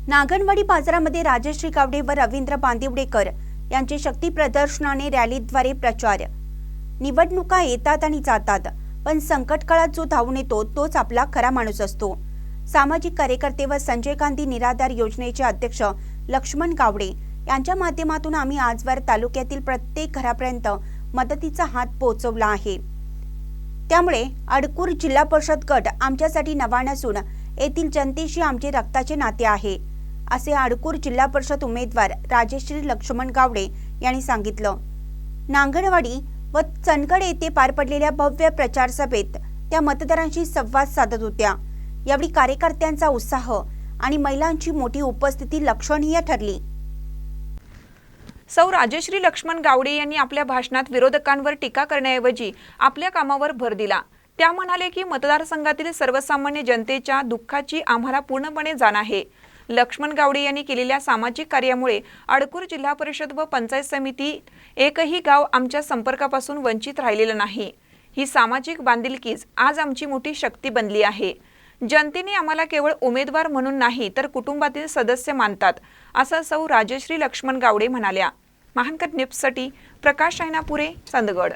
नागणवाडी बाजारामध्ये राजश्री गावडे व रवींद्र बांदिवडेकर यांचे शक्ती प्रदर्शनाने रॅलीद्वारे प्रचार। निवडणुका येतात आणि जातात, पण संकट काळात जो धावून येतो तोच आपला खरा माणूस असतो। सामाजिक कार्यकर्ते व संजय गांधी निराधार योजनेचे अध्यक्ष लक्ष्मण गावडे यांच्या माध्यमातून आम्ही आजवर तालुक्यातील प्रत्येक घरापर्यंत मदतीचा हात पोहोचवला आहे। त्यामुळे अडकूर जिल्हा परिषद गट आमच्यासाठी नवा नसून येथील जनतेशी आमचे रक्ताचे नाते आहे, असे अडकूर जिल्हा परिषद उमेदवार राजश्री लक्ष्मण गावडे यांनी सांगितलं। नांगणवाडी व चनगड येथे पार पडलेल्या भव्य प्रचार सभेत त्या मतदारांशी संवाद साधत होत्या। यावेळी कार्यकर्त्यांचा उत्साह आणि महिलांची मोठी उपस्थिती लक्षणीय ठरली। सौ राजश्री लक्ष्मण गावडे यांनी आपल्या भाषणात विरोधकांवर टीका करण्याऐवजी आपल्या कामावर भर दिला। त्या म्हणाले की मतदारसंघातील सर्वसामान्य जनतेच्या दुःखाची आम्हाला पूर्णपणे जाण आहे। लक्ष्मण गावडे यांनी केलेल्या सामाजिक कार्यामुळे अडकूर जिल्हा परिषद व पंचायत समिती एकही गाव आमच्या संपर्कापासून वंचित राहिलेलं नाही। ही सामाजिक बांधिलकीच आज आमची मोठी शक्ती बनली आहे। जनतेने आम्हाला केवळ उमेदवार म्हणून नाही तर कुटुंबातील सदस्य मानतात, असं सौ राजश्री लक्ष्मण गावडे म्हणाल्या। महानकर न्यूजसाठी प्रकाश रायनापुरे, चंदगड।